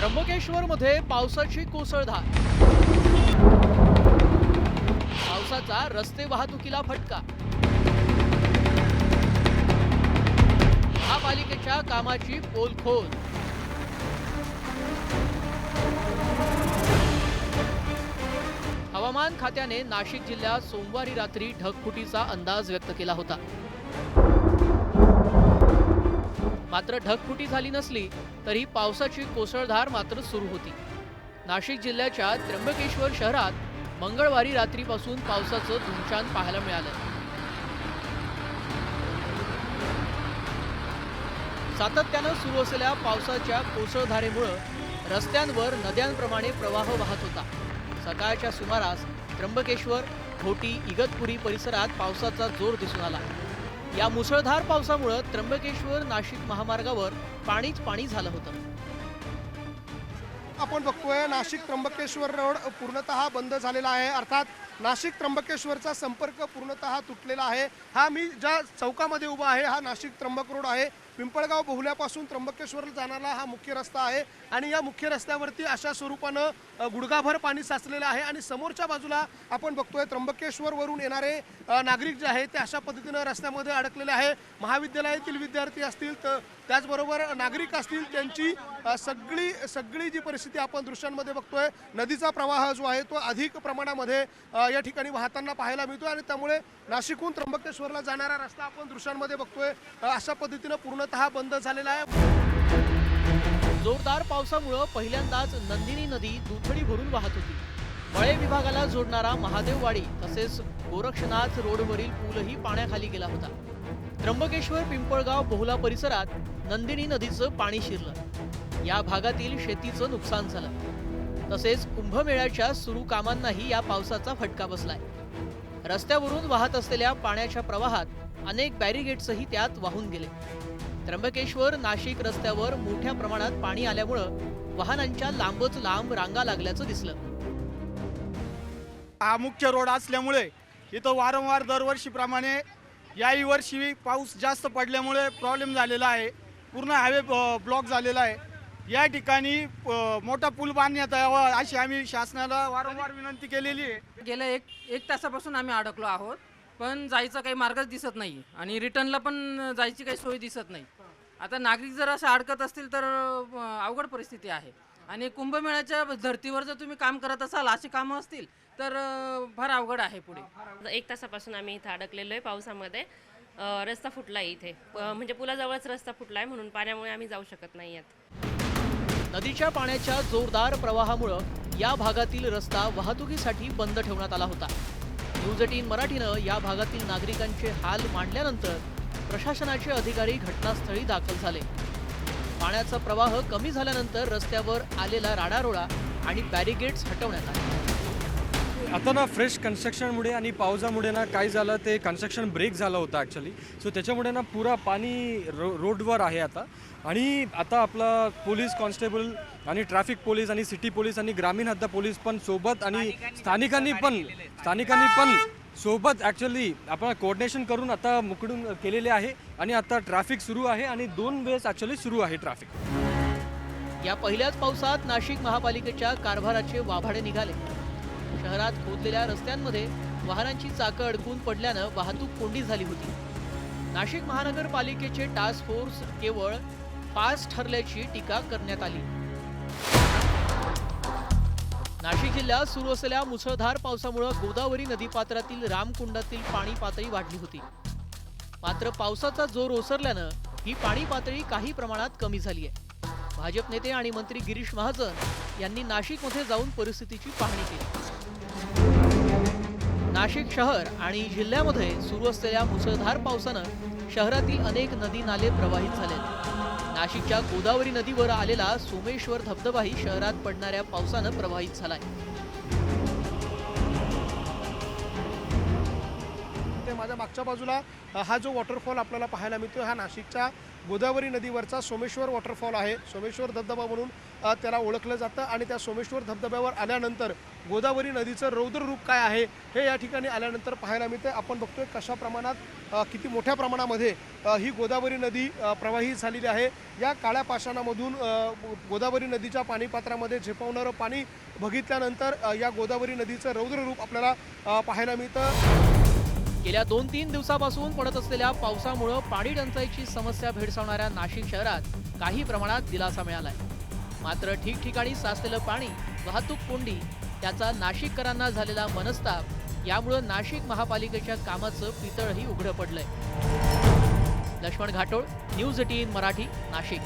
त्र्यंबकेश्वरमध्ये पावसाची कोसळधार, पावसाचा रस्ते वाहतुकीला फटका, महापालिकेच्या कामाची पोलखोल. हवामान खात्याने नाशिक जिल्ह्यात सोमवारी रात्री ढगफुटीचा अंदाज व्यक्त केला होता. मात्र ढगफुटी झाली नसली तरी पावसाची कोसळधार मात्र सुरू होती. नाशिक जिल्ह्याच्या त्र्यंबकेश्वर शहरात मंगळवारी रात्रीपासून पावसाचं धुमशान पाहायला मिळालं. सातत्यानं सुरू असलेल्या पावसाच्या कोसळधारेमुळे रस्त्यांवर नद्यांप्रमाणे प्रवाह वाहत होता. सकाळच्या सुमारास त्र्यंबकेश्वर, घोटी, इगतपुरी परिसरात पावसाचा जोर दिसून आला. या मुसळधार पावसामुळे त्र्यंबकेश्वर नाशिक महामार्गावर पाणीच पाणी झालं होतं. आपण बघतोय नाशिक त्र्यंबकेश्वर रोड पूर्णतः बंद झालेला आहे. अर्थात नाशिक त्र्यंबकेश्वरचा संपर्क पूर्णतः तुटलेला आहे. हा मी ज्या चौकामध्ये उभा आहे हा नाशिक त्र्यंबक रोड आहे. पिंपळगाव बहुल्यापासून त्र्यंबकेश्वरला जाणारा हा मुख्य रस्ता आहे आणि या मुख्य रस्त्यावरती अशा स्वरूपानं गुडघाभर पाणी साचलेलं आहे आणि समोरच्या बाजूला आपण बघतोय त्र्यंबकेश्वरवरून येणारे नागरिक जे आहे ते अशा पद्धतीनं रस्त्यामध्ये अडकलेले आहे. महाविद्यालयातील विद्यार्थी असतील तर त्याचबरोबर नागरिक असतील त्यांची सगळी जी परिस्थिती आपण दृश्यांमध्ये बघतोय, नदीचा प्रवाह जो आहे तो अधिक प्रमाणामध्ये या ठिकाणी वाहताना पाहायला मिळतोय आणि त्यामुळे नाशिकहून त्र्यंबकेश्वरला जाणारा रस्ता आपण दृश्यांमध्ये बघतोय अशा पद्धतीनं पूर्णतः बंद झालेला आहे. जोरदार पावसामुळे पहिल्यांदाच नंदिनी नदी दुथडी भरून वाहत होती. मळे विभागाला जोडणारा महादेववाडी तसेच गोरक्षनाथ रोडवरील पूलही पाण्याखाली गेला होता. त्र्यंबकेश्वर, पिंपळगाव, बहुला परिसरात नंदिनी नदीचं पाणी शिरलं. या भागातील शेतीचं नुकसान झालं. तसेच कुंभमेळ्याच्या सुरू कामांनाही या पावसाचा फटका बसलाय. रस्त्यावरून वाहत असलेल्या पाण्याच्या प्रवाहात अनेक बॅरिगेट्सही त्यात वाहून गेले. त्र्यंबकेश्वर नाशिक रस्त्यावर मोठ्या प्रमाणात पाणी आल्यामुळं वाहनांच्या लांबच लांब रांगा लागल्याचं दिसलं. हा मुख्य रोड असल्यामुळे इथं वारंवार दरवर्षीप्रमाणे याही वर्षी पाऊस जास्त पडल्यामुळे प्रॉब्लेम झालेला आहे. पूर्ण हायवे ब्लॉक झालेला आहे. या ठिकाणी मोठा पूल बांधण्यात यावा अशी आम्ही शासनाला वारंवार विनंती केलेली आहे. गेल्या एक तासापासून आम्ही अडकलो आहोत, पण जायचा काही मार्गच दिसत नाही आणि रिटर्नला पण जायची काही सोय दिसत नाही. आता नागरिक जर असं अडकत असतील तर अवघड परिस्थिती आहे आणि कुंभमेळ्याच्या धर्तीवर जर तुम्ही काम करत असाल, अशी कामं असतील तर फार अवघड आहे. पुढे 1 तासापासून आम्ही इथं अडकलेलो आहे पावसामध्ये. रस्ता फुटला आहे इथे, म्हणजे पुलाजवळच रस्ता फुटला आहे म्हणून पाण्यामुळे आम्ही जाऊ शकत नाही आहेत. नदीच्या पाण्याच्या जोरदार प्रवाहामुळं या भागातील रस्ता वाहतुकीसाठी बंद ठेवण्यात आला होता. न्यूज 18 मराठीनं या भागातील नागरिकांचे हाल मांडल्यानंतर प्रशासनाचे अधिकारी घटनास्थळी दाखल झाले. पाण्याचा प्रवाह कमी झाल्यानंतर रस्त्यावर आलेला राडारोडा आणि बॅरिगेट्स हटवण्यात आले. आता ना फ्रेश कन्स्ट्रक्शनमुळे आणि पावसामुळे ना काय झालं, ते कन्स्ट्रक्शन ब्रेक झालं होतं ॲक्च्युली. सो त्याच्यामुळे ना पुरा पाणी रोडवर आहे आता. आणि आता आपला पोलीस कॉन्स्टेबल आणि ट्रॅफिक पोलीस आणि सिटी पोलीस आणि ग्रामीण हद्द पोलीस पण सोबत आणि स्थानिकांनी पण सोबत ॲक्च्युली आपण कोऑर्डिनेशन करून आता मुकडून केलेले आहे आणि आता ट्रॅफिक सुरू आहे आणि 2 वेळेस ॲक्च्युली सुरू आहे ट्रॅफिक. या पहिल्याच पावसात नाशिक महापालिकेच्या कारभाराचे वाभाडे निघाले. शहरात खोदलेल्या रस्त्यांमध्ये वाहनांची चाकं अडकून पडल्यानं वाहतूक कोंडी झाली होती. नाशिक महानगरपालिकेचे टास्क फोर्स केवळ पास ठरल्याची टीका करण्यात आली. नाशिक जिल्ह्यात सुरू असलेल्या मुसळधार पावसामुळे गोदावरी नदीपात्रातील रामकुंडातील पाणी पातळी वाढली होती. मात्र पावसाचा जोर ओसरल्यानं ही पाणी पातळी काही प्रमाणात कमी झाली आहे. भाजप नेते आणि मंत्री गिरीश महाजन यांनी नाशिकमध्ये जाऊन परिस्थितीची पाहणी केली. नाशिक शहर आणि जिल्ह्यामध्ये सुरू असलेल्या मुसळधार पावसानं शहरातील अनेक नदी नाले प्रवाहित झाले. नाशिकच्या गोदावरी नदीवर आलेला सोमेश्वर धबधबाही शहरात पडणाऱ्या पावसानं प्रवाहित झालाय. माझ्या मागच्या बाजूला हा जो वॉटरफॉल आपल्याला पाहायला मिळतो हा नाशिकच्या गोदावरी नदीवरचा सोमेश्वर वॉटरफॉल आहे. सोमेश्वर धबधबा म्हणून त्याला ओळखलं जातं आणि त्या सोमेश्वर धबधब्यावर आल्यानंतर गोदावरी नदीचं रौद्र रूप काय आहे हे या ठिकाणी आल्यानंतर पाहायला मिळतं. आपण बघतोय कशा प्रमाणात किती मोठ्या प्रमाणामध्ये ही गोदावरी नदी प्रवाहित झालेली आहे. या काळ्या पाषाणामधून गोदावरी नदीच्या पाणीपात्रामध्ये झेपावणारं पाणी बघितल्यानंतर या गोदावरी नदीचं रौद्र रूप आपल्याला पाहायला मिळतं. गेल्या 2-3 दिवसापासून पडत असलेल्या पावसामुळे पाणी टंचाईची समस्या भेडसावणाऱ्या नाशिक शहरात काही प्रमाणात दिलासा मिळालाय. मात्र ठिकठिकाणी साचलेलं पाणी, वाहतूक कोंडी, त्याचा नाशिककरांना झालेला मनस्ताप यामुळे नाशिक महापालिकेच्या कामाचं पितळही उघडं पडलंय. लक्ष्मण घाटोळ, न्यूज 18 मराठी, नाशिक.